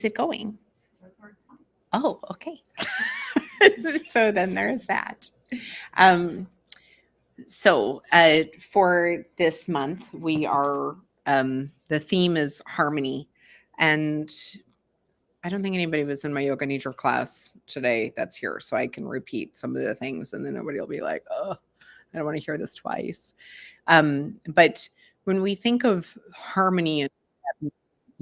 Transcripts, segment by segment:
Is it going? Oh, okay. So then there's that. Um, so for this month, we are the theme is harmony, and I don't think anybody was in my yoga nidra class today that's here, so I can repeat some of the things, and then nobody will be like, "Oh, I don't want to hear this twice." But when we think of harmony, and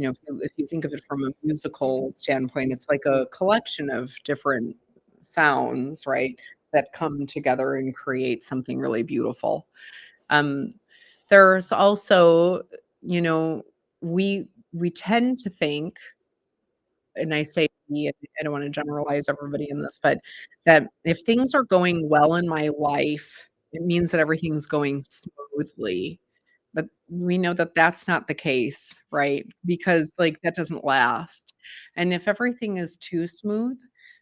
if you think of it from a musical standpoint, it's like a collection of different sounds, right, that come together and create something really beautiful. Um, there's also, you know, we tend to think, and I say we, and I don't wanna generalize everybody in this, but that if things are going well in my life, it means that everything's going smoothly. But we know that that's not the case, right? Because, like, that doesn't last. And if everything is too smooth,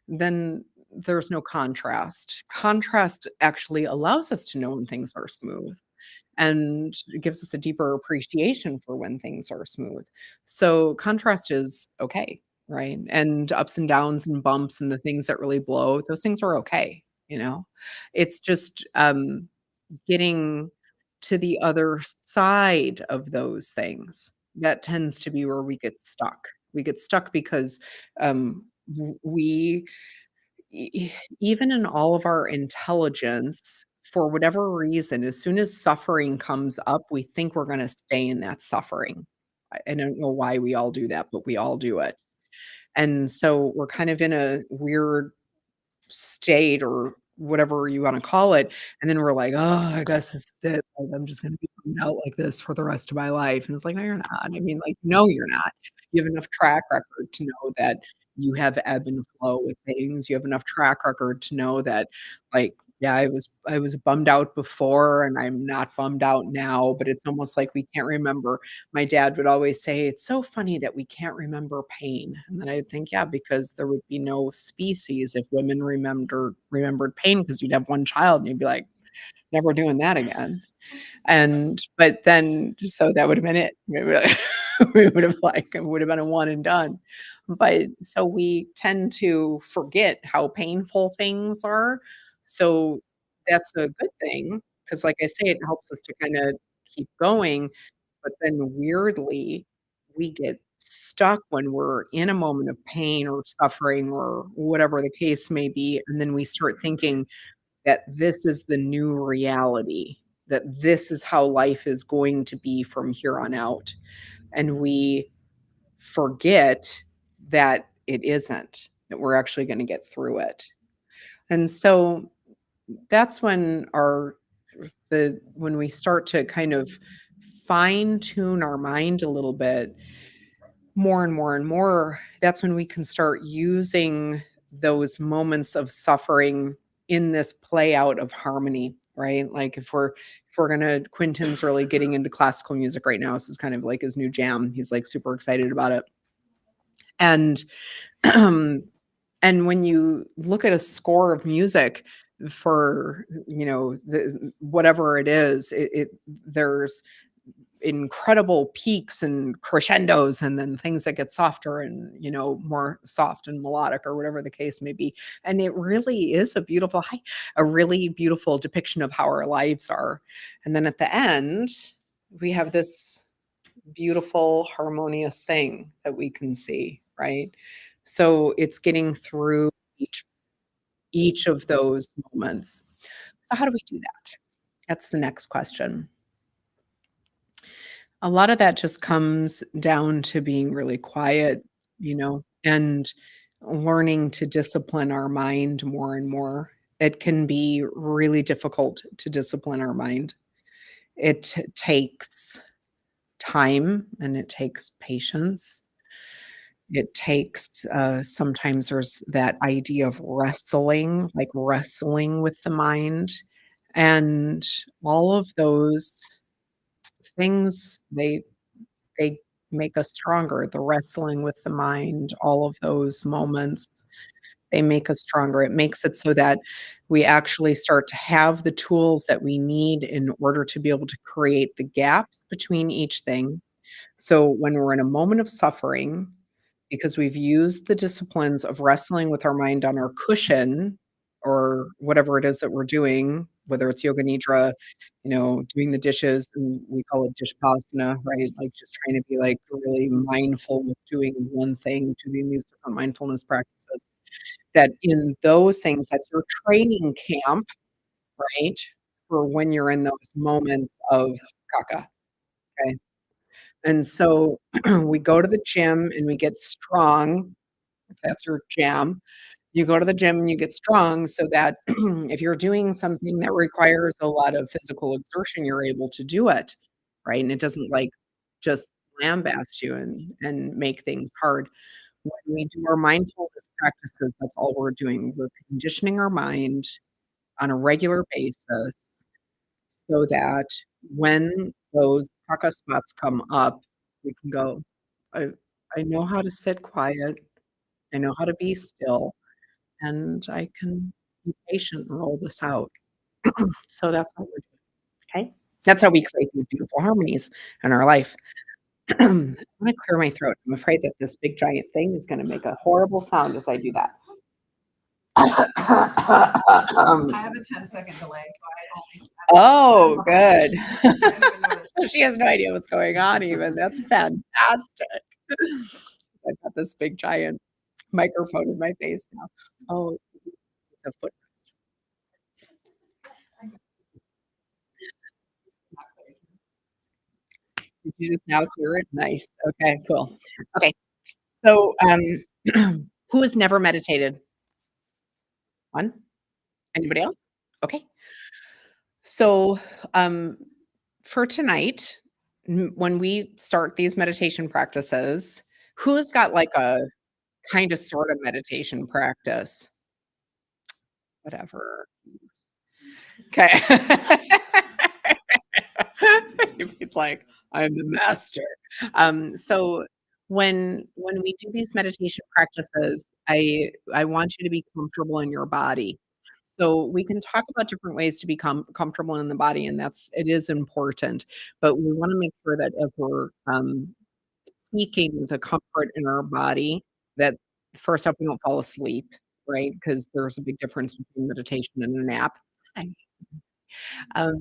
then there's no contrast. Contrast actually allows us to know when things are smooth, and it gives us a deeper appreciation for when things are smooth. So contrast is okay, right? And ups and downs and bumps and the things that really blow, those things are okay, you know? It's just, getting to the other side of those things, that tends to be where we get stuck. We get stuck because, we even in all of our intelligence, for whatever reason, as soon as suffering comes up, we think we're gonna stay in that suffering. I don't know why we all do that, but we all do it. And so we're kind of in a weird state or whatever you wanna call it, and then we're like, "Oh, I guess this is it, like, I'm just gonna be bummed out like this for the rest of my life," and it's like, "No, you're not." I mean, like, no, you're not. You have enough track record to know that you have ebb and flow with things. You have enough track record to know that, like, yeah, I was bummed out before, and I'm not bummed out now, but it's almost like we can't remember. My dad would always say, "It's so funny that we can't remember pain." And then I'd think, "Yeah, because there would be no species if women remembered pain, because 'cause you'd have 1 child and you'd be like, 'Never doing that again.'" And but then so that would have been it. We would we would have, like, it would have been a one and done. But so we tend to forget how painful things are. So that's a good thing, because, like I say, it helps us to kinda keep going, but then weirdly, we get stuck when we're in a moment of pain or suffering or whatever the case may be, and then we start thinking that this is the new reality, that this is how life is going to be from here on out, and we forget that it isn't, that we're actually gonna get through it. And so that's when we start to kind of fine tune our mind a little bit more and more and more, that's when we can start using those moments of suffering in this play out of harmony, right? Like if we're gonna Quentin's really getting into classical music right now. This is kind of like his new jam. He's like super excited about it. And and when you look at a score of music for, whatever it is, there's incredible peaks and crescendos, and then things that get softer and, more soft and melodic or whatever the case may be. And it really is a really beautiful depiction of how our lives are. And then at the end, we have this beautiful harmonious thing that we can see, right? So it's getting through each each of those moments. So how do we do that? That's the next question. A lot of that just comes down to being really quiet, and learning to discipline our mind more and more. It can be really difficult to discipline our mind. It takes time and it takes patience. It takes, sometimes there's that idea of wrestling, like wrestling with the mind, and all of those things, they make us stronger. The wrestling with the mind, all of those moments, they make us stronger. It makes it so that we actually start to have the tools that we need in order to be able to create the gaps between each thing. So when we're in a moment of suffering, because we've used the disciplines of wrestling with our mind on our cushion or whatever it is that we're doing, whether it's yoga nidra, doing the dishes, and we call it dishpasana, right? Like just trying to be like really mindful with doing one thing, doing these different mindfulness practices. That in those things, that's your training camp, right? For when you're in those moments of caca. Okay. And so we go to the gym and we get strong, if that's your jam. You go to the gym and you get strong so that if you're doing something that requires a lot of physical exertion, you're able to do it, right? And it doesn't like just lambast you and make things hard. When we do our mindfulness practices, that's all we're doing. We're conditioning our mind on a regular basis so that when those caca spots come up, we can go, I, I know how to sit quiet. I know how to be still, and I can be patient and roll this out. So that's how we're doing. Okay. That's how we create these beautiful harmonies in our life. I'm going to clear my throat. I'm afraid that this big giant thing is going to make a horrible sound as I do that. I have a 10-second delay, Oh, good. So she has no idea what's going on even. That's fantastic. I've got this big giant microphone in my face now. Oh, it's a foot rest. Did you just now clear it? Nice. Okay, cool. Okay. So, who has never meditated? One? Anybody else? Okay. So, um, for tonight, when we start these meditation practices, who's got like a kind of sort of meditation practice? Whatever. Okay. It's like, I'm the master. So when we do these meditation practices, I want you to be comfortable in your body. So we can talk about different ways to become comfortable in the body, and it is important. But we want to make sure that as we're seeking the comfort in our body, that first off, we don't fall asleep, right? Because there's a big difference between meditation and a nap. Um,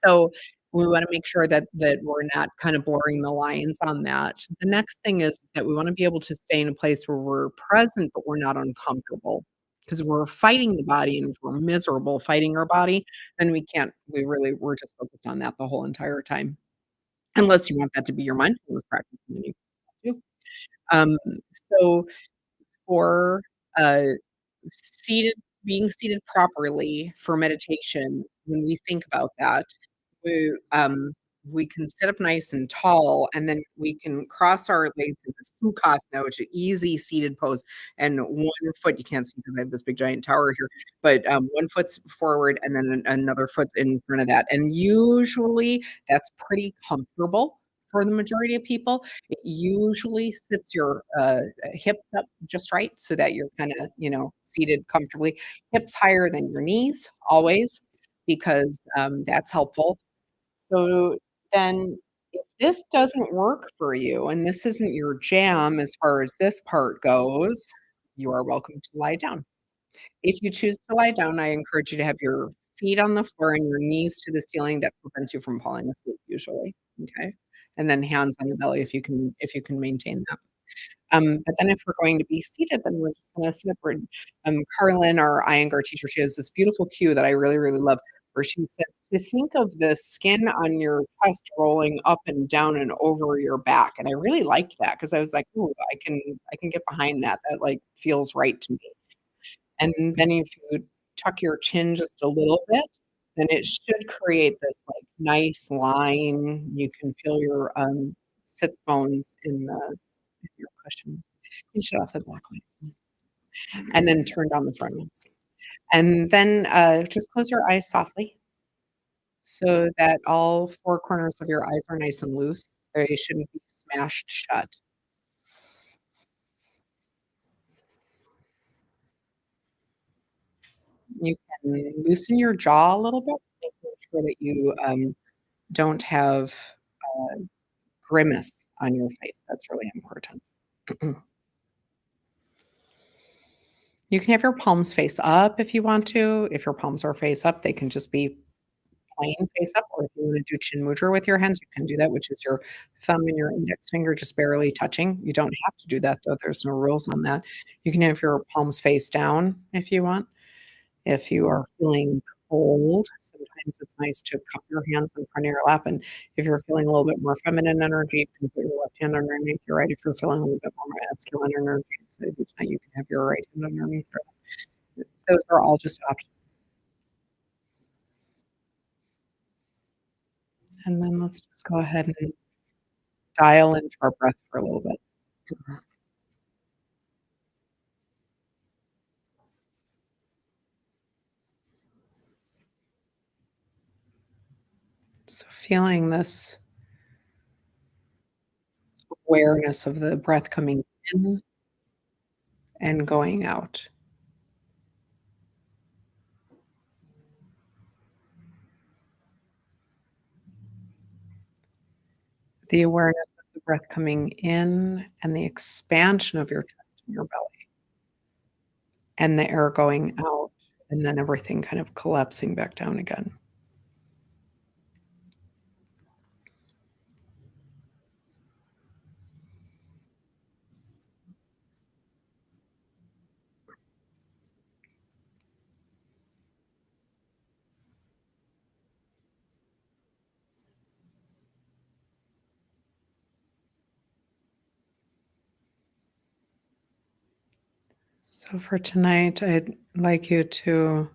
so we wanna make sure that we're not kind of blurring the lines on that. The next thing is that we wanna be able to stay in a place where we're present, but we're not uncomfortable. Because we're fighting the body, and if we're miserable fighting our body, then we're just focused on that the whole entire time. Unless you want that to be your mindfulness practice, then you can do. Um, so for, uh seated being seated properly for meditation, when we think about that, we can sit up nice and tall, and then we can cross our legs in the Sukhasana, which is easy seated pose, and one foot you can't see because I have this big giant tower here, but, one foot's forward and then another foot's in front of that, and usually that's pretty comfortable for the majority of people. It usually sits your, hips up just right so that you're kinda, seated comfortably. Hips higher than your knees, always, because, that's helpful. So then if this doesn't work for you and this isn't your jam as far as this part goes, you are welcome to lie down. If you choose to lie down, I encourage you to have your feet on the floor and your knees to the ceiling. That prevents you from falling asleep usually, okay? And then hands on the belly if you can maintain that. But then if we're going to be seated, then we're just gonna sit up. Carlin, our Iyengar teacher, she has this beautiful cue that I really, really love, where she said to think of the skin on your chest rolling up and down and over your back. And I really liked that because I was like, "Ooh, I can get behind that. That like feels right to me." And then if you tuck your chin just a little bit, then it should create this like nice line. You can feel your sits bones in your cushion. You shut off the black lights and then turn down the front ones. And then just close your eyes softly so that all four corners of your eyes are nice and loose. They shouldn't be smashed shut. You can loosen your jaw a little bit, making sure that you don't have grimace on your face. That's really important. You can have your palms face up if you want to. If your palms are face up, they can just be plain face up, or if you wanna do chin mudra with your hands, you can do that, which is your thumb and your index finger just barely touching. You don't have to do that, though, there's no rules on that. You can have your palms face down if you want. If you are feeling cold, sometimes it's nice to cup your hands in front of your lap, and if you're feeling a little bit more feminine energy, you can put your left hand underneath your right. If you're feeling a little bit more masculine energy, so you can have your right hand underneath your left. Those are all just options. And then let's just go ahead and dial into our breath for a little bit. Mhm. So feeling this awareness of the breath coming in and going out. The awareness of the breath coming in and the expansion of your chest and your belly, and the air going out, and then everything kind of collapsing back down again. So for tonight, I'd like you to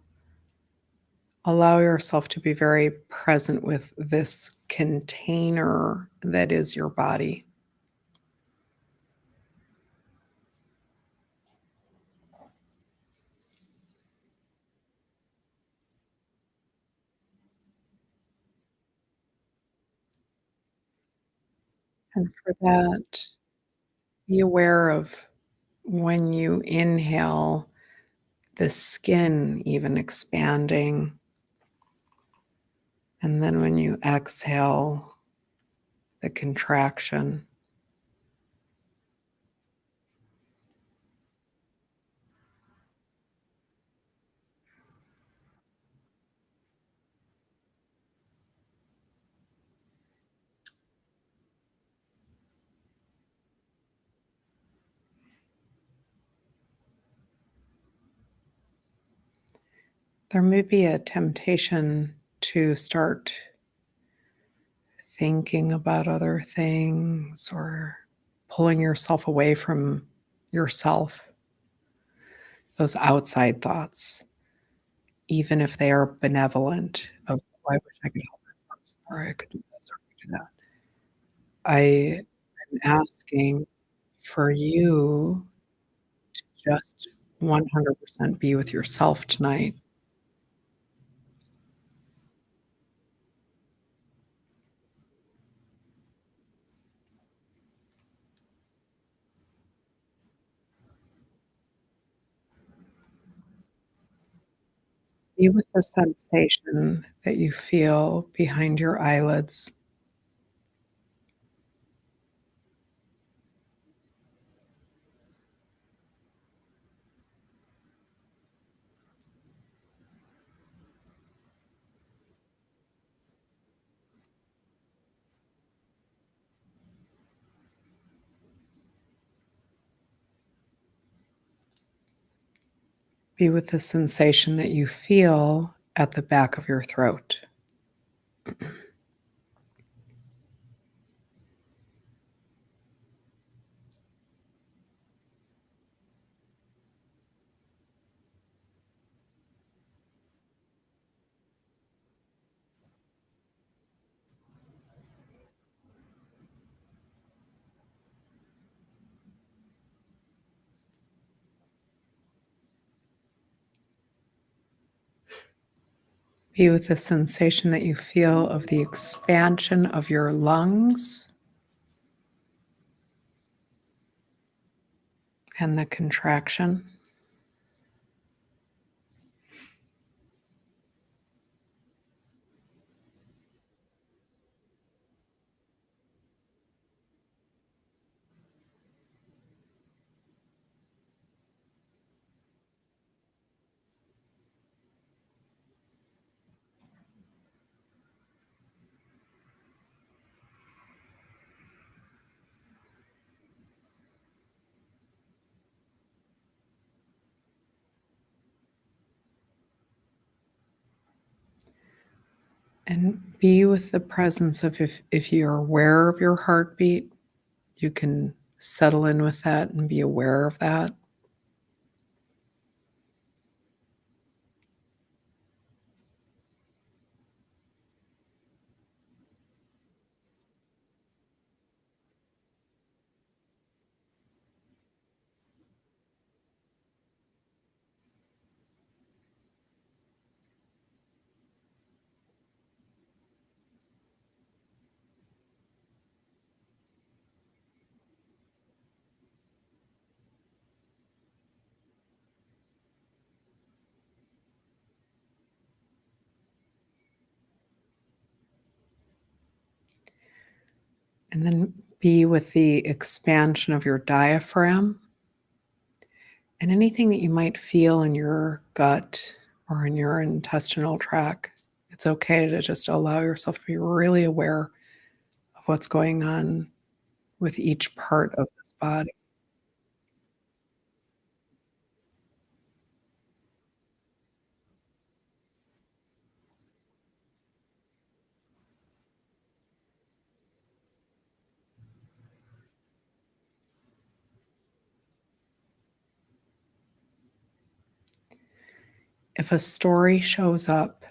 allow yourself to be very present with this container that is your body. And for that, be aware of when you inhale, the skin even expanding, and then when you exhale, the contraction. There may be a temptation to start thinking about other things or pulling yourself away from yourself, those outside thoughts, even if they are benevolent of, "Oh, I wish I could help this person," or "I could do this or I could do that." I am asking for you to just 100% be with yourself tonight. Be with the sensation that you feel behind your eyelids. Be with the sensation that you feel at the back of your throat. Be with the sensation that you feel of the expansion of your lungs and the contraction. And be with the presence of if you're aware of your heartbeat, you can settle in with that and be aware of that. And then be with the expansion of your diaphragm and anything that you might feel in your gut or in your intestinal tract. It's okay to just allow yourself to be really aware of what's going on with each part of this body. If a story shows up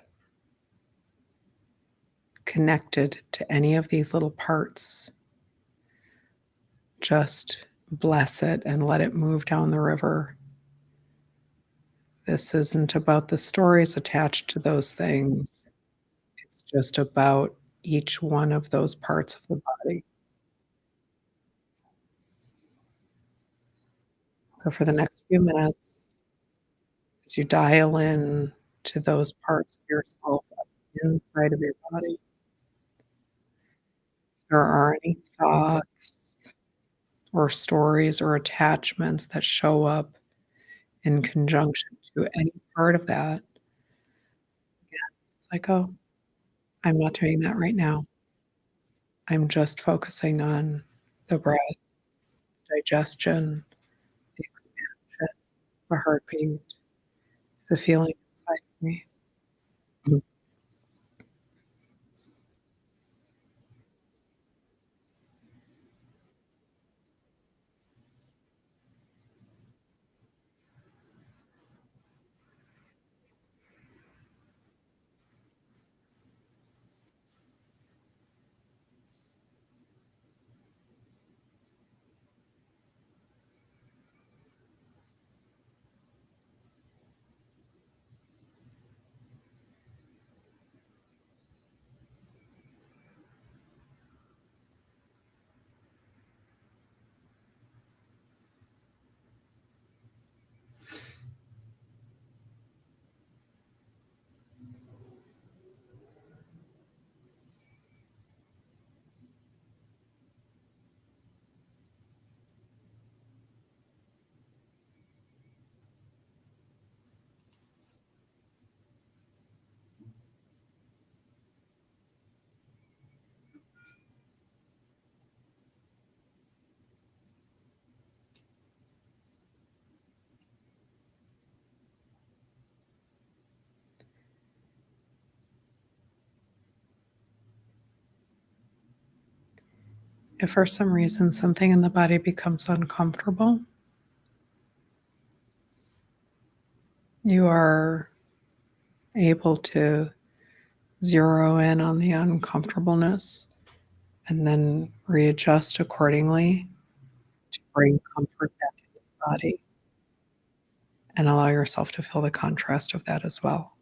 connected to any of these little parts, just bless it and let it move down the river. This isn't about the stories attached to those things. It's just about each one of those parts of the body. So for the next few minutes, as you dial in to those parts of yourself inside of your body, if there are any thoughts or stories or attachments that show up in conjunction to any part of that, it's like, oh, I'm not doing that right now. I'm just focusing on the breath, digestion, the expansion, the heartbeat, the feeling inside me. Mm. If for some reason something in the body becomes uncomfortable, you are able to zero in on the uncomfortableness and then readjust accordingly to bring comfort back into the body and allow yourself to feel the contrast of that as well.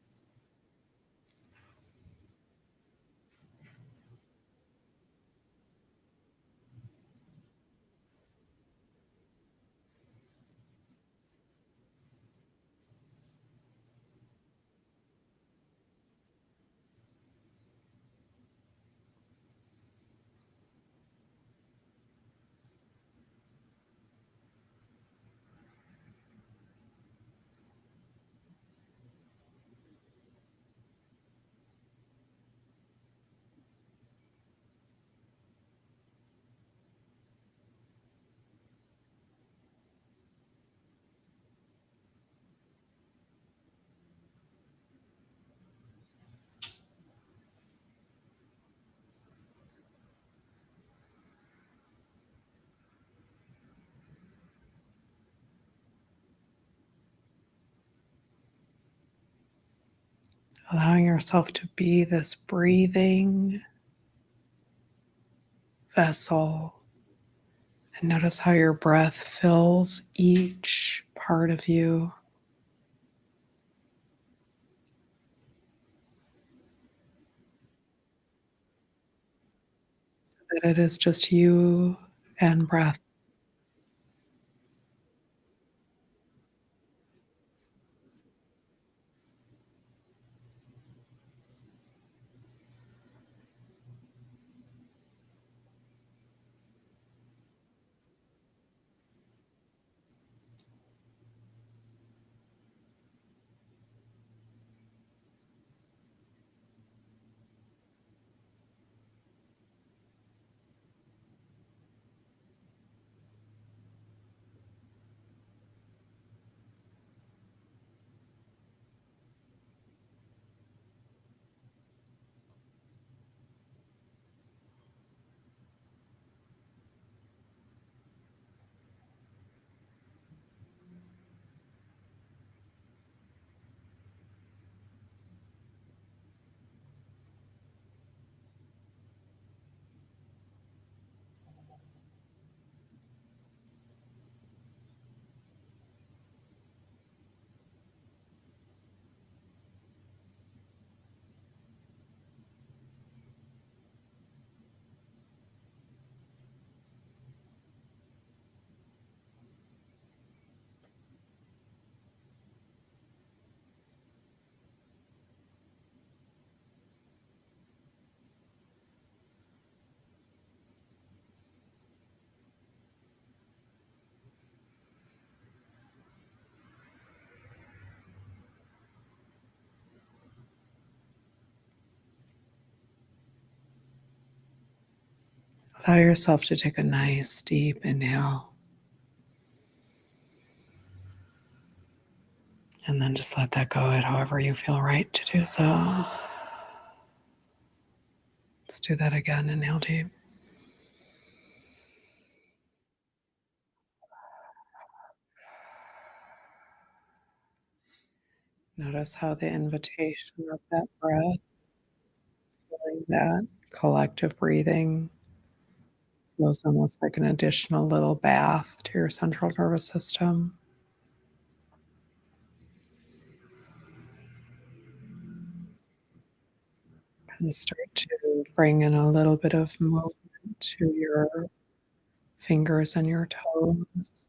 allowing yourself to be this breathing vessel. And notice how your breath fills each part of you. So that it is just you and breath. Allow yourself to take a nice deep inhale. And then just let that go at however you feel right to do so. Let's do that again. Inhale deep. Notice how the invitation of that breath, feeling that collective breathing, feels almost like an additional little bath to your central nervous system. And start to bring in a little bit of movement to your fingers and your toes.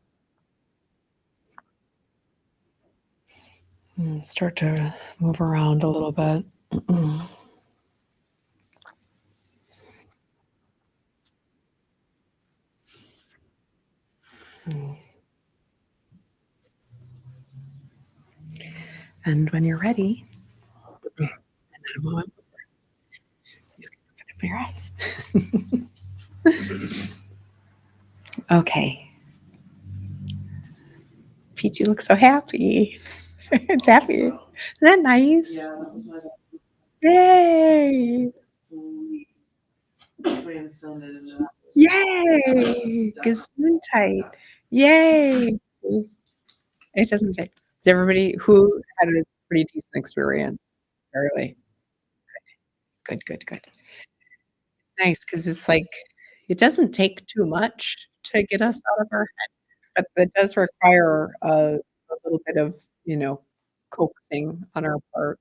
And start to move around a little bit. And when you're ready, and in a moment, you can open up your eyes. Okay. Peach, you look so happy. It's happy. Isn't that nice? Yeah, that was my Yay! transcended into that. Yay! Gesundheit. Yay! See, it doesn't take. Is everybody who had a pretty decent experience? Fairly. Good, good, good. It's nice because it's like it doesn't take too much to get us out of our head, but it does require a little bit of, coaxing on our part.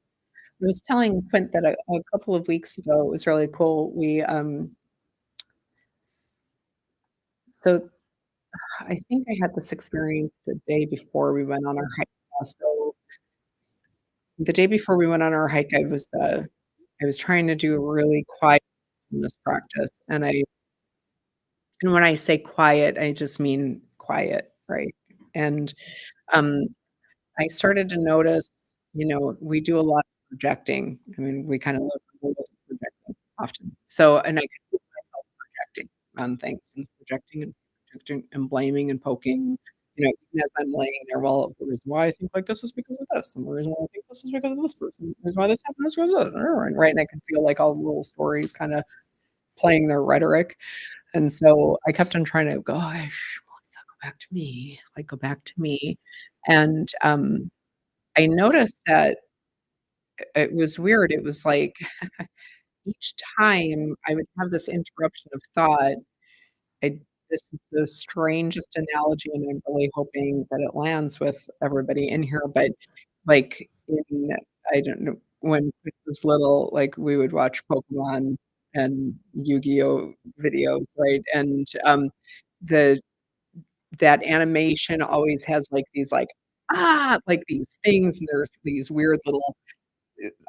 I was telling Quint that a couple of weeks ago, it was really cool. So I think I had this experience the day before we went on our hike. So the day before we went on our hike, I was trying to do a really quiet mindfulness practice, and when I say quiet, I just mean quiet, right? And, um, I started to notice, we do a lot of projecting. I mean, we kinda live in a world of projecting often. So and I could feel myself projecting on things and projecting and blaming and poking, even as I'm laying there, well, the reason why I think like this is because of this, and the reason why I think this is because of this person, the reason why this happened is because of this, right? And I could feel like all the little stories kinda playing their rhetoric. And so I kept on trying to, "Gosh, Melissa, go back to me, like, go back to me." And, I noticed that it was weird. It was like each time I would have this interruption of thought, I this is the strangest analogy, and I'm really hoping that it lands with everybody in here, but, like, in I don't know, when I was little, like, we would watch Pokemon and Yu-Gi-Oh! Videos, right? And, the that animation always has, like, these, like, "Ah!" Like, these things, and there's these weird little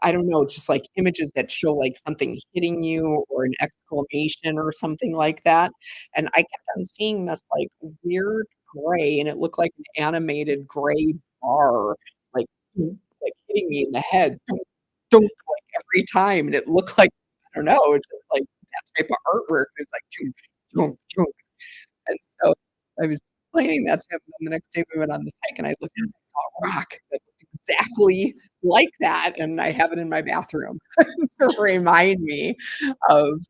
I don't know, just like images that show like something hitting you or an exclamation or something like that, and I kept on seeing this like weird gray, and it looked like an animated gray bar, like, like hitting me in the head, dunk, dunk, like every time, and it looked like, I don't know, it's just like that type of artwork, it was like, dunk, dunk, dunk. And so I was explaining that to him, and then the next day we went on this hike, and I looked and I saw a rock that looked exactly like that, and I have it in my bathroom to remind me of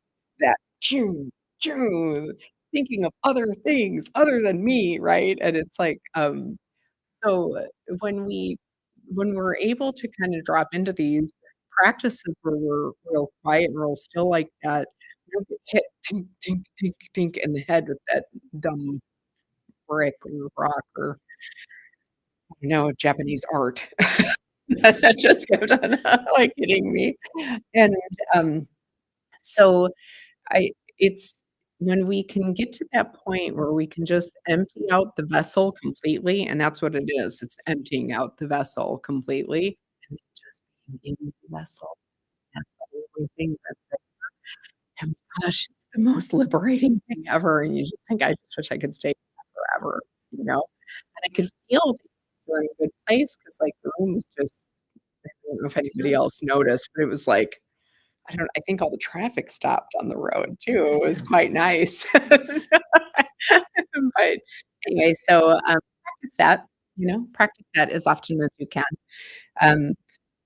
that choo, choo, thinking of other things other than me, right? And it's like, so when we're able to kind of drop into these practices where we're real quiet and real still like that, we don't get hit tink, tink, tink, tink in the head with that dumb brick or rock or, you know, Japanese art. That just kept on, like, hitting me. And, um, so I it's when we can get to that point where we can just empty out the vessel completely, and that's what it is, it's emptying out the vessel completely and then just being in the vessel. That's the only thing that's there. And gosh, it's the most liberating thing ever, and you just think, "I just wish I could stay forever," you know? And I could feel that we're in a good place because, like, the room was just I don't know if anybody else noticed, but it was like I think all the traffic stopped on the road too, it was quite nice. But anyway, so, practice that, practice that as often as you can. Um,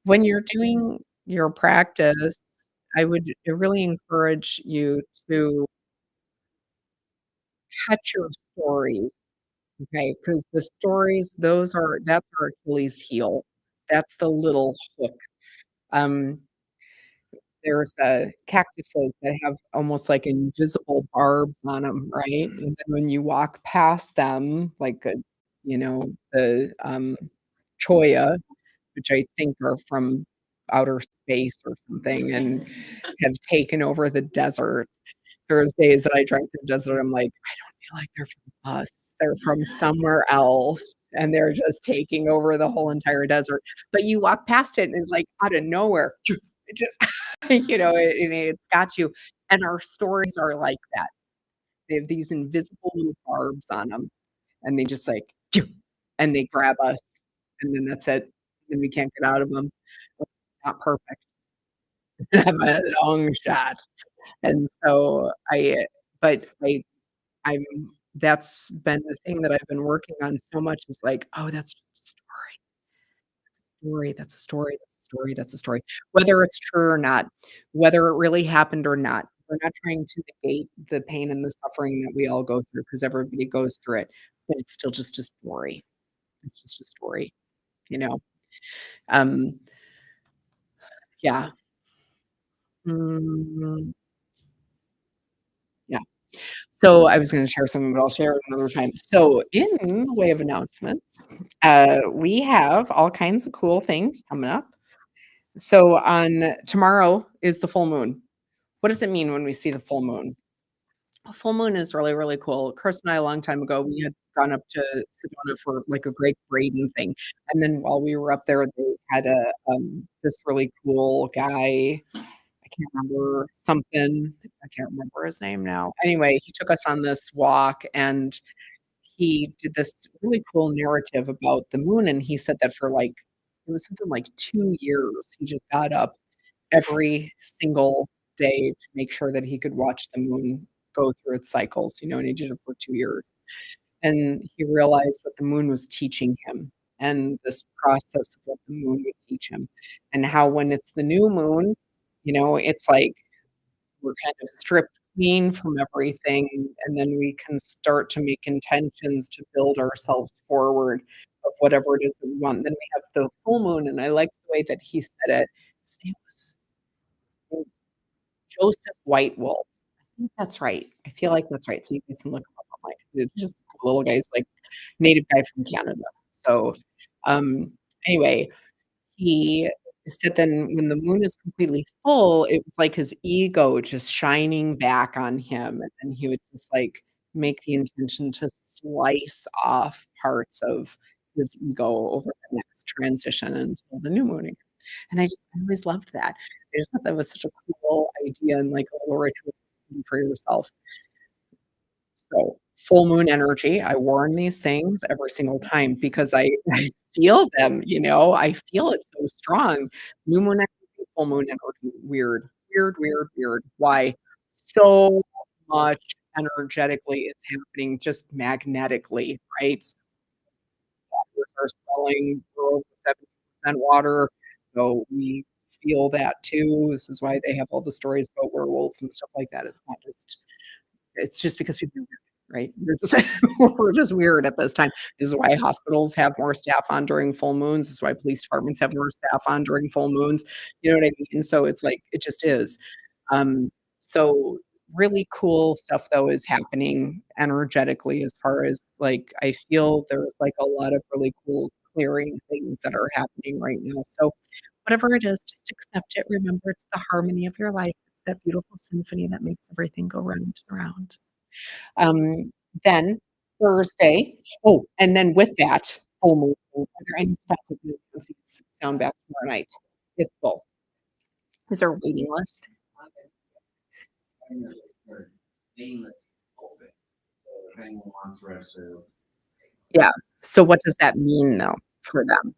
when you're doing your practice, I would really encourage you to catch your stories, okay? Because the stories, that's our Achilles heel. That's the little hook. Um, there's, cactuses that have almost like invisible barbs on them, right? And then when you walk past them, like, the, cholla, which I think are from outer space or something and have taken over the desert. There's days that I drive through the desert, I'm like, "I don't feel like they're from us. They're from somewhere else, and they're just taking over the whole entire desert." But you walk past it, and it's like out of nowhere, it just it's got you. And our stories are like that. They have these invisible little barbs on them, and they just like, and they grab us, and then that's it. And we can't get out of them. Not perfect. I'm a long shot. And so but I'm that's been the thing that I've been working on so much is like, "Oh, that's just a story. That's a story. That's a story. That's a story. That's a story." Whether it's true or not, whether it really happened or not, we're not trying to negate the pain and the suffering that we all go through because everybody goes through it, but it's still just a story. It's just a story, you know? Um, yeah. Mm, yeah. So I was gonna share something, but I'll share it another time. So in the way of announcements, we have all kinds of cool things coming up. So on tomorrow is the full moon. What does it mean when we see the full moon? A full moon is really, really cool. Chris and I, a long time ago, we had gone up to Sedona for like a great braiding thing. And then while we were up there, they had this really cool guy. I can't remember something. I can't remember his name now. Anyway, he took us on this walk and he did this really cool narrative about the moon. And he said that for like, it was something like 2 years, he just got up every single day to make sure that he could watch the moon go through its cycles, and he did it for 2 years. And he realized what the moon was teaching him and this process of what the moon would teach him, and how when it's the new moon, it's like we're kind of stripped clean from everything, and then we can start to make intentions to build ourselves forward of whatever it is that we want. Then we have the full moon, and I like the way that he said it. His name was Joseph Whitewolf. I think that's right. I feel like that's right. So you guys can look him up online 'cause it's just a cool little guy. He's like native guy from Canada. So, um, anyway, he said then when the moon is completely full, it was like his ego just shining back on him, and then he would just, like, make the intention to slice off parts of his ego over the next transition until the new moon again, and I always loved that. I just thought that was such a cool idea and, like, a little ritual for yourself. So, full moon energy, I warn these things every single time because I feel them, I feel it so strong. New moon energy, full moon energy, weird, weird, weird, weird. Why? So much energetically is happening just magnetically, right? Waters are swelling, we're over 70% water, so we feel that too. This is why they have all the stories about werewolves and stuff like that. It's just because people are weird, right? We're just we're just weird at this time. This is why hospitals have more staff on during full moons. This is why police departments have more staff on during full moons. You know what I mean? So it's like it just is. Um, so really cool stuff though is happening energetically as far as like I feel there's like a lot of really cool clearing things that are happening right now. So whatever it is, just accept it. Remember, it's the harmony of your life. It's that beautiful symphony that makes everything go round and round. Um, then Thursday and then with that, full moon, are there any special frequencies sound back tomorrow night? It's full. Is there a waiting list? Or waiting list open. So if anyone wants to register, Yeah. So what does that mean though for them?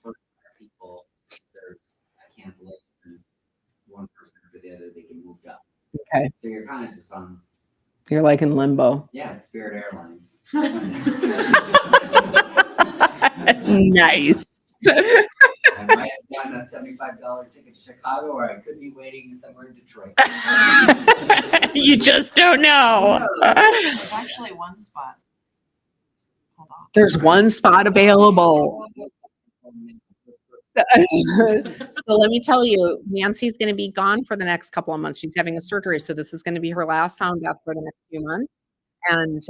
for people, there's a cancellation. One person or the other, they get moved up. Okay. So you're kind of just on, You're like in limbo. yeah, it's Spirit Airlines. Nice. I might have gotten a $75 ticket to Chicago, or I could be waiting somewhere in Detroit. You just don't know. There's actually one spot. Hold on. There's one spot available. So let me tell you, Nancy's going to be gone for the next couple of months. She's having a surgery, so this is going to be her last sound bath for the next few months. And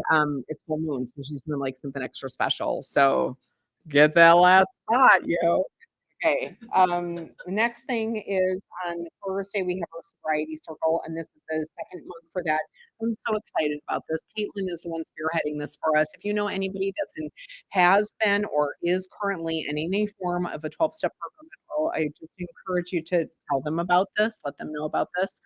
it's full moon, so she's doing like something extra special. So get that last spot, yo. Okay. The next thing is on Thursday, we have our sobriety circle, and this is the second month for that. I'm so excited about this. Caitlin is the one spearheading this for us. If you know anybody has been or is currently in any form of a 12-step program at all, I just encourage you to tell them about this, let them know about this.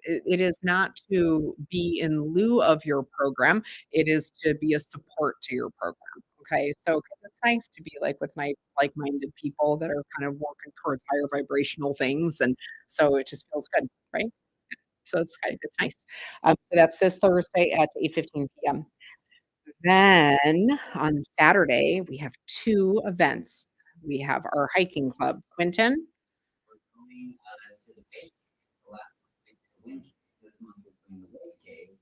It is not to be in lieu of your program, it is to be a support to your program. Okay, so 'cause it's nice to be like with nice, like-minded people that are kind of working towards higher vibrational things, and so it just feels good, right? So it's nice. So that's this Thursday at 8:15 PM. Then on Saturday, we have 2 events. We have our hiking club. Quentin? We're going to the Wave Cave. The last month we did the Wind Cave. This month we're doing the Wave Cave.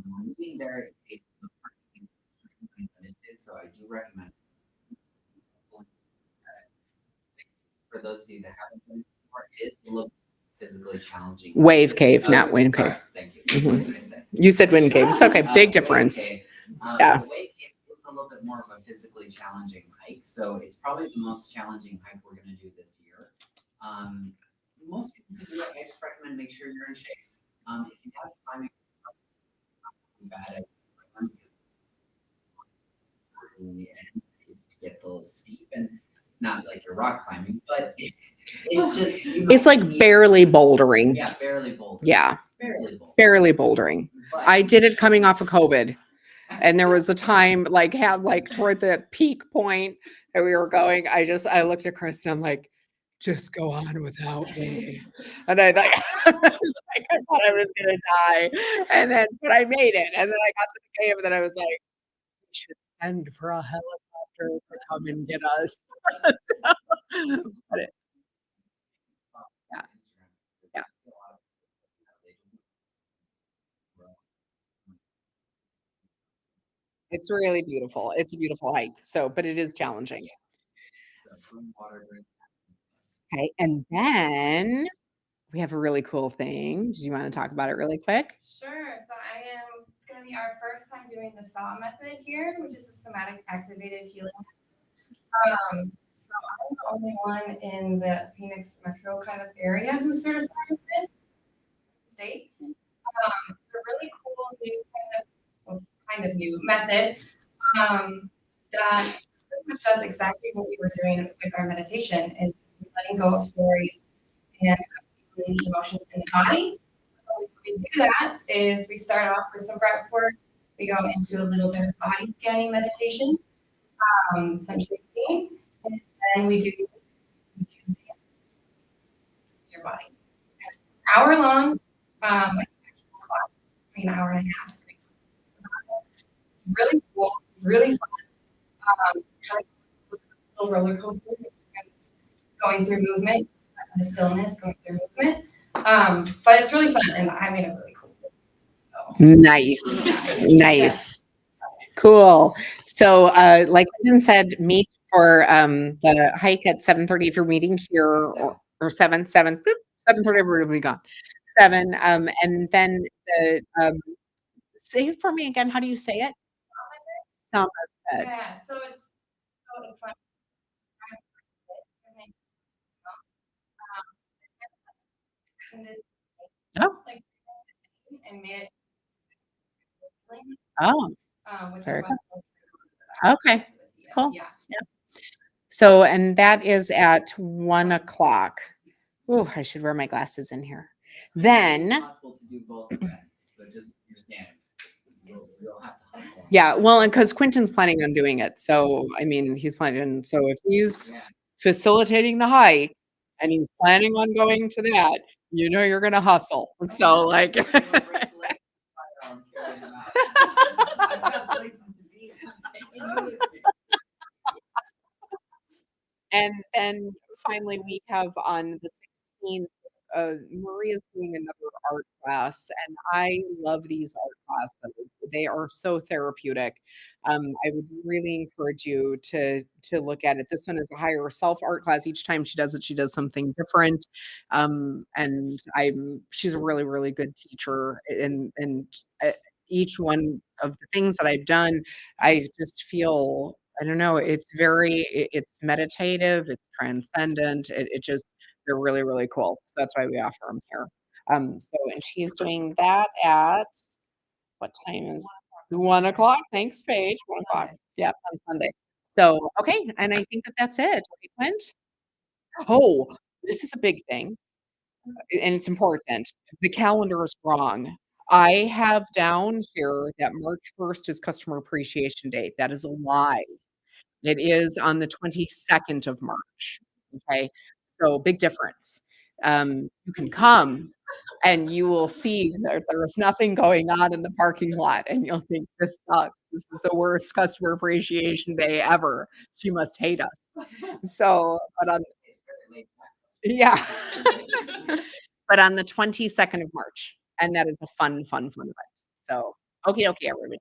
We're meeting there. The parking is extremely limited, so I do recommend. For those of you that haven't been before, it's a little physically challenging. Wave Cave, not Wind Sorry, Cave. thank you. Mhm. What did I say? You said Wind Cave. It's okay. Big Wave difference. Cave. Yeah. The Wave Cave is a little bit more of a physically challenging hike, so it's probably the most challenging hike we're going to do this year. Most people can do it. I just recommend make sure you're in shape. If you have climbing, bad at because in the end it gets a little steep and not like you're rock climbing, but it's just It's like barely bouldering. yeah, barely bouldering. Yeah, Barely bouldering. barely bouldering. But I did it coming off of COVID. And there was a time like toward the peak point that we were going, I looked at Chris and I'm like, just go on without me. And I like, I was like, I thought I was gonna die. But I made it. And then I got to the cave and then I was like, we should send for a helicopter to come and get us. But yeah, yeah. It's really beautiful. It's a beautiful hike. So, but it is challenging. So clean water. Drink. Okay. And then we have a really cool thing. Do you want to talk about it really quick? Sure. So it's going to be our first time doing the SAW method here, which is a somatic activated healing. So I'm the only one in the Phoenix metro kind of area who's certified with this state. It's a really cool new kind of new method that pretty much does exactly what we were doing with our meditation, is letting go of stories and feeling emotions in the body. So we do that is we start off with some breath work. We go into a little bit of body scanning meditation, some shaking, and then we do your body. It's an hour long, like actual clock, an hour and a half. So it's really cool, really fun. Kind of a little roller coaster, going through movement, the stillness, going through movement. But it's really fun, and I made it really cool. So. Nice. Nice. Cool. So, like Jim said, meet for the hike at 7:30 if you're meeting here, or 7:30 we'll be gone. 7, and then say it for me again. How do you say it? Somerset. Yeah, so it's fun. Oh, Like, and made it oh, which very is good. Okay, cool. Yeah. So, and that is at 1:00. Oh, I should wear my glasses in here. Then, It's possible to do both events, but just understand, you'll have to hustle. yeah, well, and because Quentin's planning on doing it. So, I mean, he's planning. So, if he's Yeah. facilitating the hike and he's planning on going to that, you're going to hustle. So, like, I've got places to be. I'm taking you with me. and then finally, we have on the 16th, Maria's doing another art class, and I love these art classes. They are so therapeutic. I would really encourage you to look at it. This one is a higher self art class. Each time she does it, she does something different. And she's a really, really good teacher. And each one of the things that I've done, I just feel, I don't know, it's meditative, it's transcendent. It just, they're really, really cool. So that's why we offer them here. So, and she's doing that at, what time is 1:00? Thanks, Paige. 1:00. Yep, on Sunday. So, okay, and I think that that's it. Right, Quint? Oh, this is a big thing, and it's important. The calendar is wrong. I have down here that March 1st is Customer Appreciation Day. That is a lie. It is on the 22nd of March, okay? So, big difference. You can come and you will see there is nothing going on in the parking lot, and you'll think, "This sucks. This is the worst customer appreciation day ever. She must hate us." So, but on yeah. But on the 22nd of March, and that is a fun, fun, fun event. So, okey dokey, everybody.